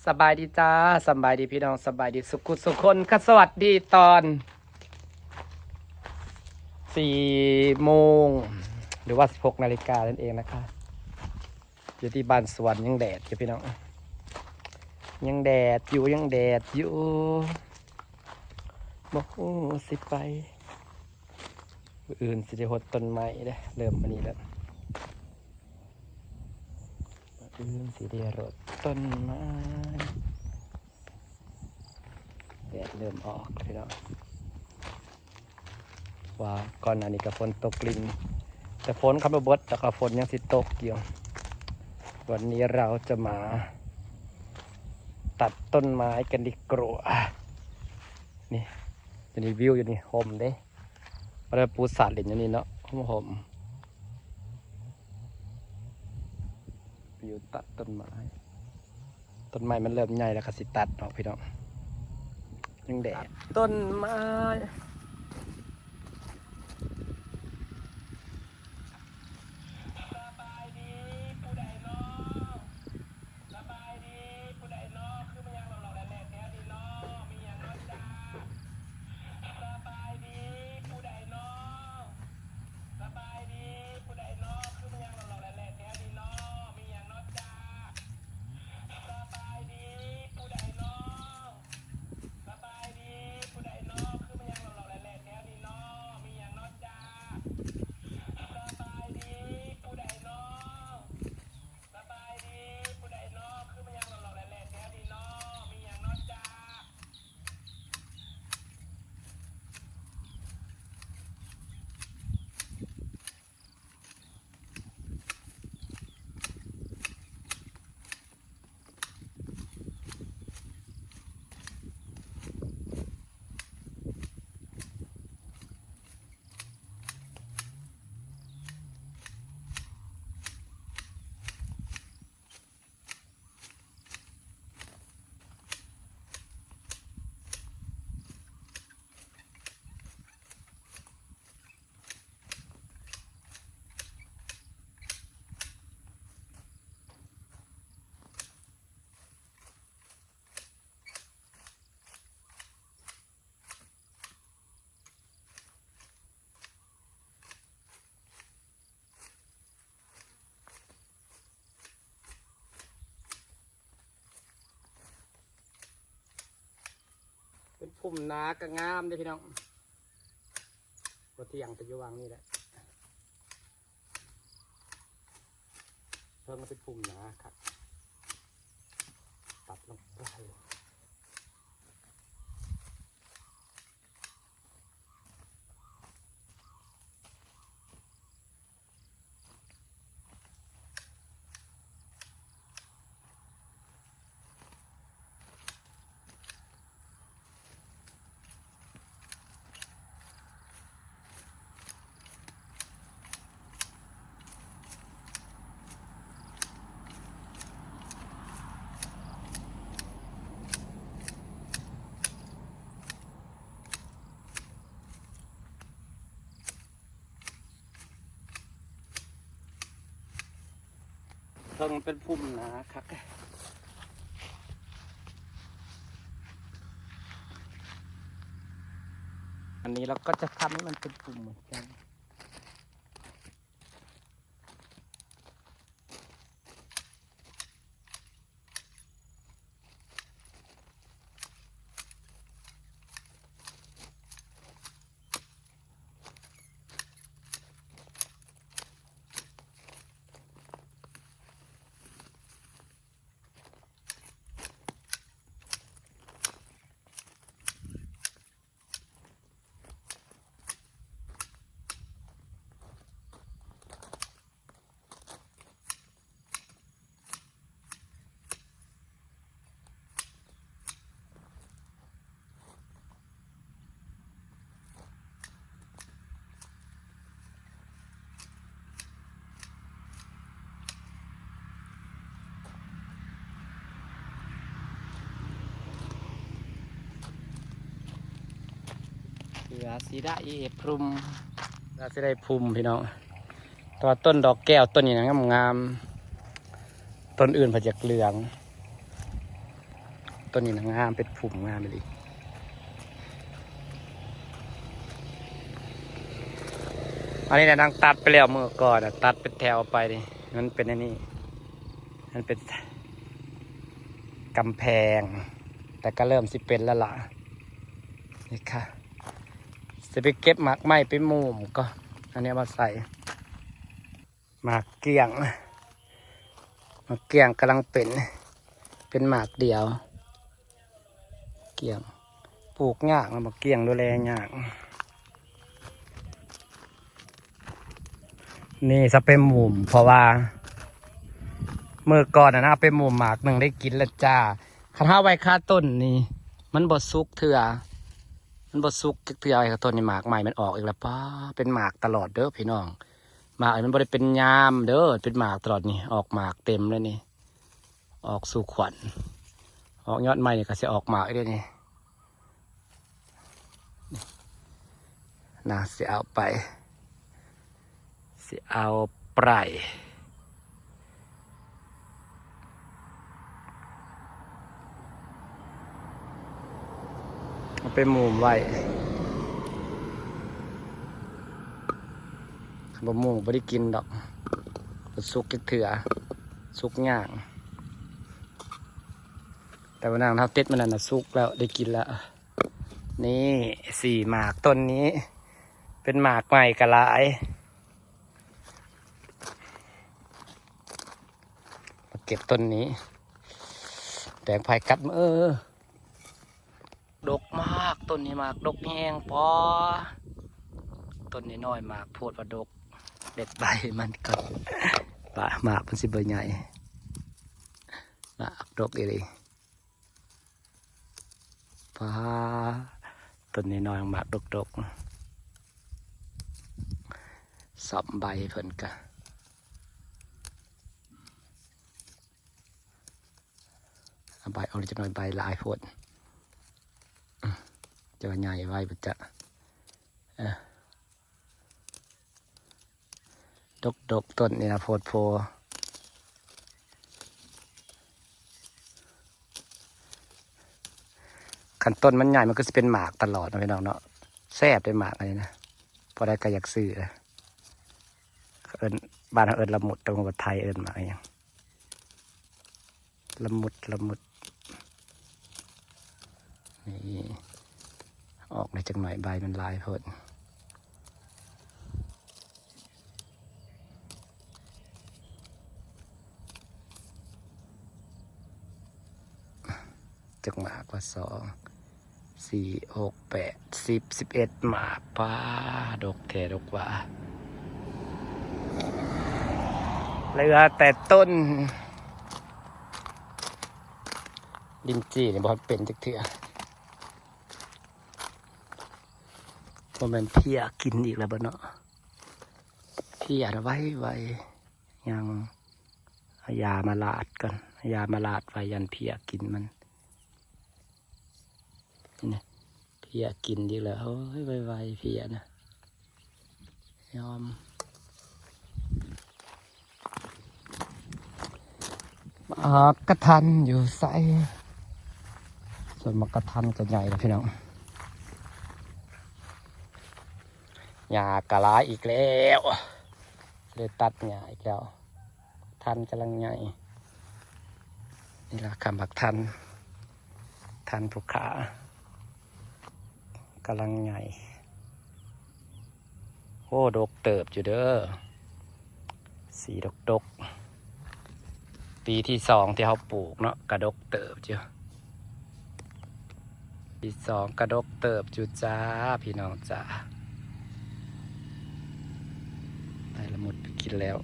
สบายดีจ้าสบายดีพี่น้องสบายดีสุขุสุขคนก็สวัสดีตอน4 โมงหรือว่า16 นาฬิกานั่นเองนะคะอยู่ที่บ้านสวนยังแดดอยู่พี่น้องยังแดดอยู่บอกโอ้สิไปอื่นสิจะหดต้นไม้เด้เริ่มมานี้แล้วอื่นสิได้รดต้นไม้แดดเริ่มออกพี่น้องว่าก่อนหน้านี้กับฝนตกลิ่นแต่ฝนคำว่าบดแต่กับฝนยังสิตกอยู่วันนี้เราจะมาตัดต้นไม้กันดีกว่านี่จะมีวิวอยู่นี่โฮมเด้มาได้ปูสาดเหรียญอย่างนี้เนาะโฮมวิวตัดต้นไม้มันเริ่มใหญ่แล้วก็สิตัดเนาะพี่น้องยังแดดต้นไม้เป็นพุ่มนากระงามเลยพี่น้องก็ที่ยังจะอยู่วางนี่แหละเพิ่งมาเป็นพุ่มนาครับตัดลงไปเพิ่งเป็นพุ่มนะครับอันนี้เราก็จะทำให้มันเป็นพุ่มเหมือนกันเสือสีได้พรุมเราจะได้พุ่มพี่น้องตัวต้นดอกแก้วต้นนี้นะงามๆต้นอื่นผัดจากเหลือง ต้นนี้นะงามเป็นผุ่มงามเลยอันนี้นะนางตัดไปแล้วเมื่อก่อนตัดเป็นแถวไปดิมันเป็นอันนี้มันเป็นกำแพงแต่ก็เริ่มสิเป็นแล้วล่ะนี่ค่ะจะไปเก็บหมากไม้ไปมุมก็อันนี้มาใส่หมากเกี้ยงหมากเกี้ยงกำลังเป็นหมากเดียวเกี้ยงปลูกยากหมากเกี้ยงดูแลยากนี่จะเป็นมุมเพราะว่าเมื่อก่อนนะเป็นมุมหมากหนึ่งได้กินแล้วจ้าคันห้าไว้ค่าต้นนี่มันบดซุกเถื่อมันบดซุกเถื่อไอ้ต้นนี่หมากใหม่มันออกอีกแล้วป้าเป็นหมากตลอดเด้อพี่น้องหมากมันบ่ได้เป็นยามเด้อเป็นหมากตลอดนี่ออกหมากเต็มเลยนี่ออกสู่ขวัญออกยอดใหม่นี่ก็จะออกหมากด้วยนี่น่าสิเอาไปสิเอาไปเอาไปมุมไว้บ่มุมบ่ได้กินดอกสุกเถื่อสุกย่างแต่ว่านางเท้าเต็ดมันน่ะสุกแล้วได้กินแล้วนี่4หมากต้นนี้เป็นหมากใหม่กระไรมาเก็บต้นนี้แตงไผ่กัดมือดกมากต้นนี้หมากดกแห้งพอต้นนี้น้อยหมากโพดว่าดกเด็ดใบมันก็ปะหมากมันสิเบอร์ใหญ่หมากดกเลยปะต้นนี้น้อยหมากดกสับใบเพิ่นกะใบเอาจะน้อยใบลายโพดจะใหญ่ไว้ปุจจะดกต้นนี่นะโพดโพขันต้นมันใหญ่มันก็จะเป็นหมากตลอดนะพี่น้องเนาะแซ่บเป็นหมากอะไรนะพอได้ก็อยากซื้อเอิญบ้านเราเอิญละมุดตรงกับไทยเอิญหมากอย่างละมุดนี่ออกในจังหน่อยใบมันลายโพดจักหมากว่า2 4 6 8 10 11หมากป้าดกแท้ดกว่าเหลือแต่ต้นลิ้นจี่เนี่ยบอลเป็นจักเถื่อบ่แม่นเพี้ยกินอีกแล้วบ่เนาะเพี้ยไว้ยังเอายามาลาดก่อนเอายามาลาดไว้ยันเพี้ยกินมันนี่เพี้ยกินดีแล้วเฮ้ยไวเพี้ยนะยอมกระทันอยู่ใส่ส่วนมากระทันก็ใหญ่แล้วพี่น้องหญ้ากระลาอีกแล้วเลยตัดหญ้าอีกแล้วทันกำลังใหญ่นี่ละคำบักทันภูขากำลังใหญ่โอ้ดกเติบอยู่เด้อสีดกปีที่2ที่เขาปลูกเนาะกระดกเติบอยู่ปี2กระดกเติบอยู่จ้าพี่น้องจ้าได้ละมุดไปกินแล้ว